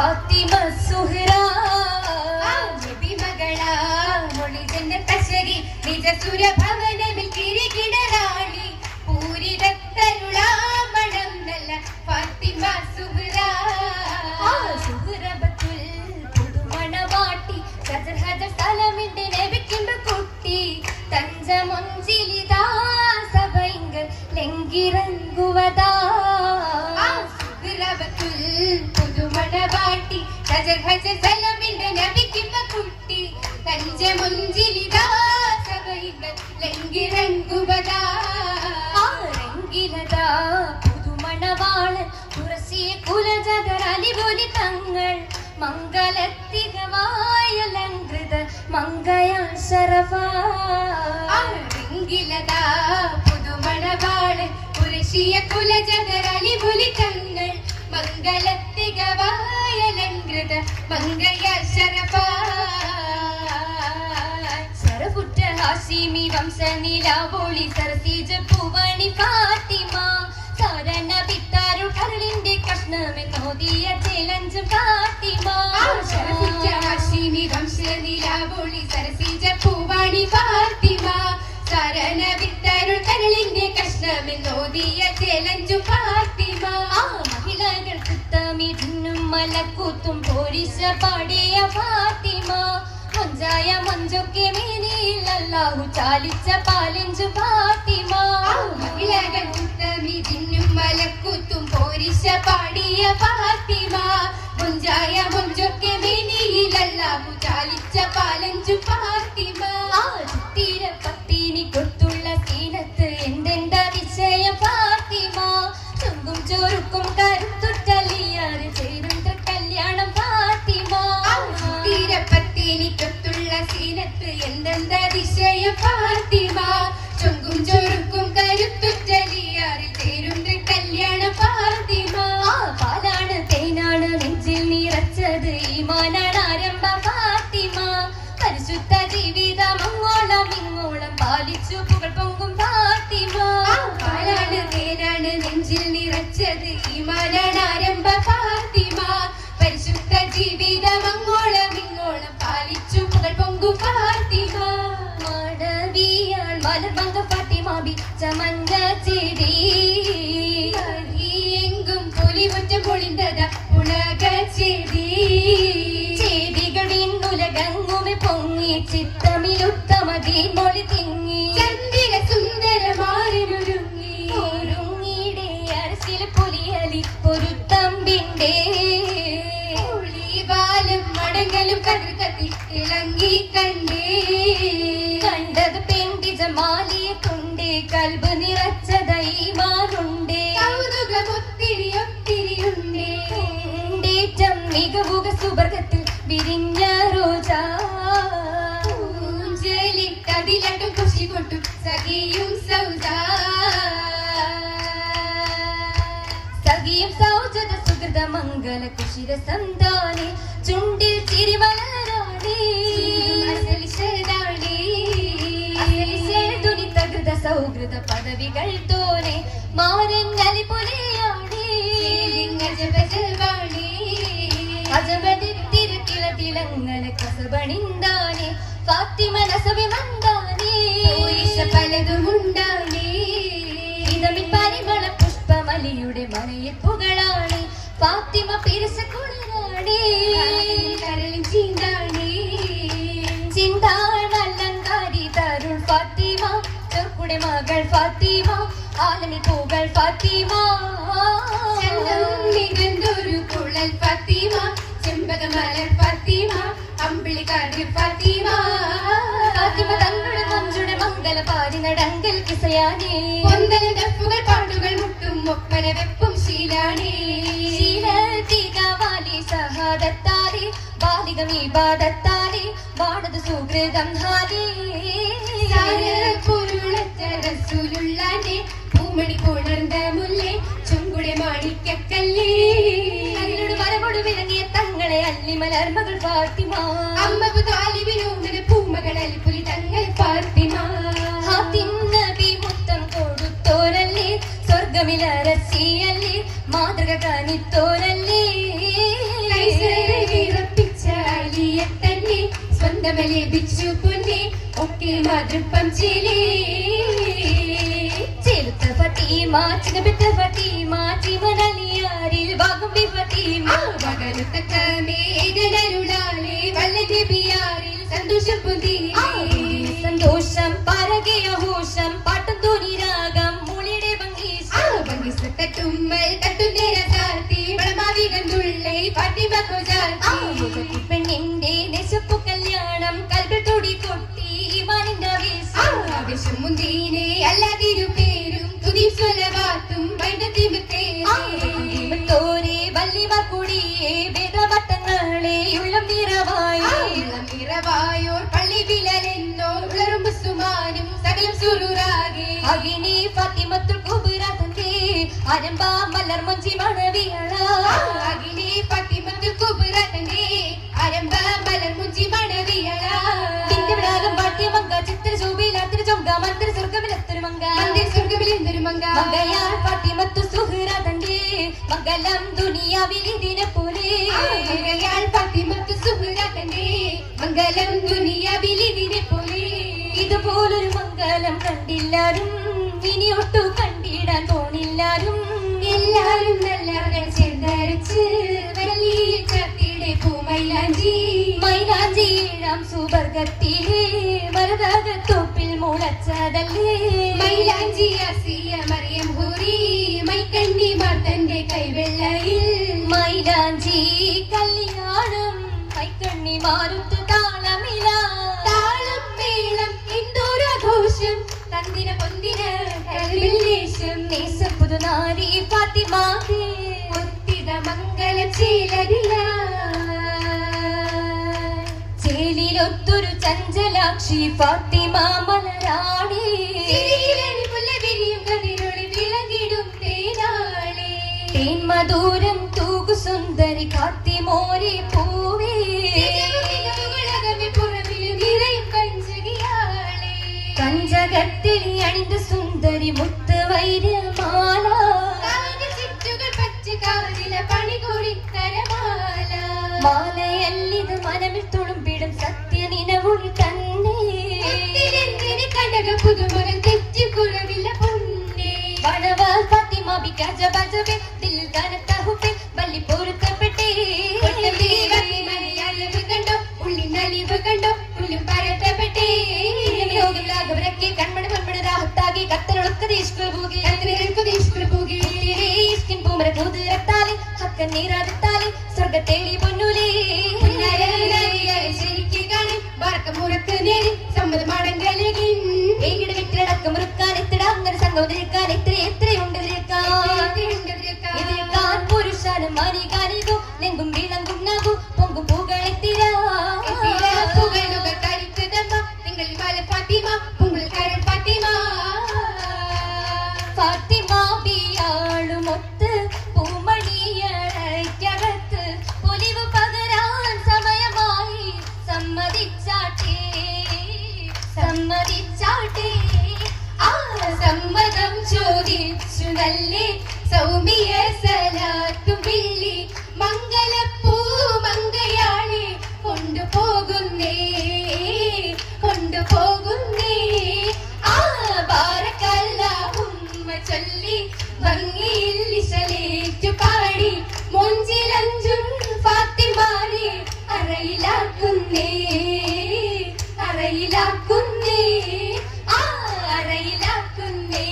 ഫാത്തിമ സുഹ്റ നബി മകള മൊഴി ജന്നത്തശരി നിജ സുരഭവനമിൽ കിരികിടറാളി പൂരിതത്തരുളാമണം നല്ല ഫാത്തിമ സുഹ്റ സുഹ്റബത്തുൽ പുതുമണവാട്ടി ഷജർ ഹജർ സലമിന്റെ നബിക്കിമ്പ് കുട്ടി തഞ്ചമൊഞ്ചിലിതാ സഭയിങ്കൽ ലംഘിറങ്ങുവതാ സുഹ്റബത്തുൽ പുതുമണവാട്ടി ഷജർ ഹജർ സലമിന്റെ നബിക്കിമ്പ് കുട്ടി തഞ്ചമൊഞ്ചിലിതാ സഭയിങ്കൽ ലംഘിറങ്ങുവതാ രംഗിലതാ പുതുമണവാളൻ തുറസിയ കുലജഗർ അലിപൊലി തങ്ങൾ മംഗലത്തികമായ ലങ്കൃത മംഗയാൻ ശരഫാങ്കിലതാ പുതുമണവാളൻ പുരശിയ കുലജഗർ അലിപൊലി തങ്ങൾ മംഗലത്തികമായ ലങ്കൃത മംഗയാൻ ശരഫാ ശരഫുറ്റ ഹാഷിമി വംശനിലാവോളി സരസീജ പൂവണി ഫാത്തിമ സാരണ പിത്താരു കരളിന്റെ കഷ്ണമെന്നോദിയ ചേലഞ്ചും ഫാത്തിമ ശരഫുറ്റ ഹാഷിമി വംശനിലാവോളി സരസീജ പൂവണി ഫാത്തിമ സാരണ പിത്താരു കരളിന്റെ കഷ്ണമെന്നോദിയ ചേലഞ്ചും ഫാത്തിമ മഹിളകൾ കുത്തമിടുന്നും മലക്കൂത്തും പോരിശ പാടിയ ഫാത്തിമ മൊഞ്ചായ മൊഞ്ചൊക്കെ മേനിയിൽ അല്ലാഹു ചാലിച്ച പാലഞ്ചു ഫാത്തിമ മഹിളകൾ കുത്തമിതിന്നും മലക്കൂത്തും പോരിശ പാടിയ ഫാത്തിമ മൊഞ്ചായ മൊഞ്ചൊക്കെ മേനിയിൽ അല്ലാഹു ചാലിച്ച പാലഞ്ചു ഫാത്തിമ ചുത്തീര പത്തിനി കൊത്തുള്ള സീനത്ത് എന്തെന്തതിശയ ഫാത്തിമ ചുങ്കും ചോറുക്കും കരുത്തുറ്റലിയാറ് ചേരുന്ന കല്യാണം ഫാത്തിമ എനിക്കൊത്തുള്ള സീനത്ത് എന്തെന്തതിശയ ഫാത്തിമ ചൊങ്കും ചൊറുക്കും കരുത്തുറ്റലിയാറിൽ ചേരുന്ന കല്യാണ ഫാത്തിമ പാലാണ് തേനാണ് നെഞ്ചിൽ നിറച്ചത് ഈമാനാണ് ആരംഭ ഫാത്തിമ പരിശുദ്ധ ജീവിതം അങ്ങോളം ഇങ്ങോളം പാലിച്ചു പുകൾ പൊങ്കും ഫാത്തിമ പാലാണ് തേനാണ് നെഞ്ചിൽ നിറച്ചത് ഈമാനാണ് ആരംഭ ഫാത്തിമ പരിശുദ്ധ ജീവിതം അങ്ങോളം ഇങ്ങോളം പാലിച്ചു പുകൾ പൊങ്കു ഫാത്തിമ മാടവിയാൾ മലർബങ്ക ഫാത്തിമ ബിച്ചമഞ്ച ചെടി എങ്കും പൊലിവുറ്റം പൊളിന്തത ഉലക ചെടി ചെടികൾ വിണ്ണുലകങ്ങുമെ പൊങ്ങി ചിത്തമിലുത്തമതി മൊഴി തിങ്ങി ചന്ദ്ര സുന്ദരമാരൊരുങ്ങി ഒരുങ്ങിടെ അരസിലെ പുലിയലി പൊരുത്തമ്പിന്റെ മടങ്ങലും കതിർക്കത്തി ഇളങ്ങി കണ്ടേ കണ്ടത് പെൺടിജ മാലിയെ കൊണ്ടേ കൽബ് നിറച്ചതൈമാനുണ്ടേ കൗതുകമൊത്തിരി ഒത്തിരിയുണ്ടേ ഉണ്ടേറ്റം മികവുക സുവർഗത്തിൽ വിരിഞ്ഞ റോജാ ൂഞ്ചലിട്ടതിലട്ടും കുശി കൊട്ടും സഖിയും സൗജാ സഖിയും സൗജത സുഹൃത മംഗല കുശിര സന്താനെ ചുണ്ടിൽ ചിരി വളരാണേ തുനിതകൃത സൗഹൃദ പദവികൾ തോനെ മാരൻ അലി പൊലിയാണേ അജബദിത്തിരക്കിള തിളങ്ങല കസബണിന്താനെ ഫാത്തിമ നസബി മന്ദാനേ പലതുമുണ്ടാനേ ഇതമിൽ പരിമള പുഷ്പമലിയുടെ മലയിൽ പുകളാണ് ഫാത്തിമ പിരസക്കുളരാണേ കരളിൽ ചിന്താണേ ചിന്താണല്ലങ്കാരി തരുൾ ഫാത്തിമ ചെറുക്കുടെ മകൾ ഫാത്തിമ ആലമിൽ പൂകൾ ഫാത്തിമ മികന്തൊരു കുഴൽ ഫാത്തിമ ചെമ്പകമലർ ഫാത്തിമ അമ്പിളിക്കാരി ഫാത്തിമ ഫാത്തിമ തങ്ങളുടെ മഞ്ചുടെ മംഗല പാരി നടങ്കൽ കിസയാനേ പൊന്തൽ ദഫുകൾ പാട്ടുകൾ മുട്ടും ഒപ്പന വെപ്പും ശീലാണേ ശീലത്തികവാലി സഹാദത്താലേ ബാലികം ഇബാദത്താലേ വാടത് സുഹൃതം ഹാലേ പൊരുളച്ച റസൂലുള്ളാന്റെ പൂമണി പുണർന്ന മുല്ലേ ചുങ്കുടെ മാണിക്കക്കല്ലേ അതിനോട് വരമോട് വിളങ്ങിയ തങ്ങളെ അല്ലിമലർ മകൾ ഫാത്തിമ അമ്മബു താലിബിനൂമന പൂമകൾ അലിപുലി തങ്ങൾ ഫാത്തിമ ഹാത്തിം നബി മുത്തം കൊടുത്തോരല്ലേ സ്വർഗമിലരസിയല്ലേ മാതൃക കാണിത്തോരല്ലേ കുന്തമലേപിച്ചു പൊന്നെ ഒക്കെ മാതൃപ്പം ചിലേ ചെലുത്ത ഫാത്തിമ ചിന്നപ്പെട്ട ഫാത്തിമ ജീവനലിയാരിൽ ഭാഗം ഫാത്തിമ വകലുത്തക്ക മേഘനരുളാലേ വല്ല ജബിയാരിൽ സന്തോഷം പുതി സന്തോഷം പരകയ ഹോഷം പാട്ടും തോന്നി രാഗം മൂളിയുടെ ഭംഗിസത്തുമ്മൽ തട്ടുന്നേര ചാർത്തി പടമാവി കണ്ടുള്ളേ ഫാത്തിമ കൊജാർത്തി പെണ്ണിന്റെ നെശപ്പു കല്യാണം കൽബിൽ തൊടി കൊട്ടി ഇമാനിന്റെ ആവേശം മുന്തീനെ അല്ലാതിരു പേരും തുതി സ്വലവാത്തും തോരെ വല്ലിവ കുടിയേ വേദവട്ടങ്ങളെ ഉള്ളം നിറവായോർ പള്ളി വിലലെന്നോ ഉളറും സുമാനും സകലം സുറുറാകെ അഗിനി ഫാത്തിമത്തുൽ കുബ്ര തന്റെ അരമ്പ മലർ മഞ്ചി മണവിയള അഗിനി ഫാത്തിമത്തുൽ കുബ്ര തന്റെ അരമ്പ മലർ മുഞ്ചി മണവിയള നിന്റെ വിളാകം പാട്ടിയ മങ്ക ചിത്ര ശോഭിലാത്തിരി ചൊങ്ക മന്ദിര സ്വർഗമിലെത്തൊരു മങ്ക മന്ദിര സ്വർഗമിലെന്തൊരു മങ്ക മംഗയാൾ ഫാത്തിമത്തു സുഹ്റ തന്റെ മംഗലം ദുനിയാവിൽ ഇതിനെ പോലെ മംഗയാൾ ഫാത്തിമത്തു സുഹ്റ തന്റെ മംഗലം ദുനിയാവിൽ ഇതിനെ പോലെ ഇതുപോലൊരു മംഗലം കണ്ടില്ലാരും ഇനി ഒട്ടു കണ്ടിടാൻ പോണില്ലാരും എല്ലാരും നല്ലവകൾ ചേർന്നരച്ച് വരലിയിൽ ചത്തിയുടെ പൂമൈലാഞ്ചി മൈലാഞ്ചി ഏഴാം സുവർഗത്തിലെ മരതകത്തൊപ്പിൽ മുളച്ചതല്ലേ മൈലാഞ്ചി അസിയ മറിയം ഹൂറി മൈക്കണ്ണി മാർത്തന്റെ കൈവെള്ളയിൽ മൈലാഞ്ചി കല്യാണം മൈക്കണ്ണി മാറുത്തു താളമില താളം മേളം എന്തോരാഘോഷം തന്തിര പൊന്തിര ദേശം നേസപ്പുതു നാരി ഫാത്തിമാകെ ഒത്തിത മംഗല ചേലരില ചേലിലൊത്തൊരു ചഞ്ചലാക്ഷി ഫാത്തിമ മലരാണി തേന്മധുരം തൂകു സുന്ദരി കാത്തിമോരെ പൂവേ കഞ്ചകത്തിൽ അണിந்த സുന്ദരി മുത്ത് വൈര്യമാല ചുറ്റുകൾ പച്ചക്കാതില പണി കൂടിത്തരമാല മാലയല്ലിത് മനമിൽ തുളുമ്പിടും സത്യ നിലവുളി തന്നെ കനക പുതുമകൾ തെറ്റി കുറവില്ല പൊന്നെ വനവാൽ ഫാത്തിമ ബികജ ബജബെ ദിൽ കനത്തഹുപെ വല്ലി പൊരുത്തപ്പെട്ടേ അലിവ് കണ്ടോ ഉള്ളി നലിവ് കണ്ടോ ഉള്ളും പരത്തപ്പെട്ടേ ോഗവരക്കെ കൺമണി പൊന്മണി രാഹത്താകി കത്തലൊളുക്ക ദേശിക്കൂകി പൂമര കൂതിരത്താലി ഹക്കൻ നീരാടത്താലി സ്വർഗ തേടി പൊന്നൂലേ ശരിക്കും കാണി വറക്കമുറക്ക് നേടി സമ്മതമാടങ്കലകി ഏകിടെ വിട്ടിടക്കം മുറുക്കാൻ എത്തിടാം അങ്ങനെ സംഗമതിരിക്കാൻ എത്രയുണ്ട് ഇതിരിക്കാൻ പുരുഷാനും മാനികാനികോ ലെങ്കും വിളങ്കും നാകു പൊങ്കും പൂകളെത്തിരാ പുകളുകൾ കരുത്ത് തമ്മ നിങ്ങൾ മല ഫാത്തിമ പുങ്കൾ കരൾ ഫാത്തിമ ഫാത്തിമ ബിയാളുമൊത്ത് പൂമണിയകത്ത് പൊലിവ് പകരാൻ സമയമായി സമ്മതിച്ചാട്ടേ ആ സമ്മതം ചോദിച്ചു നല്ലേ സൗമ്യ സലാത്തും വിള്ളി മംഗലപ്പൂ മംഗയാളെ കൊണ്ടുപോകുന്നേ ആ ബാരക്കല്ലാഹുമ്മ ചൊല്ലി ഭംഗിയിൽ ഇശലേറ്റു പാടി മൊഞ്ചിലഞ്ചും ഫാത്തിമാനെ അറയിലാക്കുന്നേ ആ അറയിലാക്കുന്നേ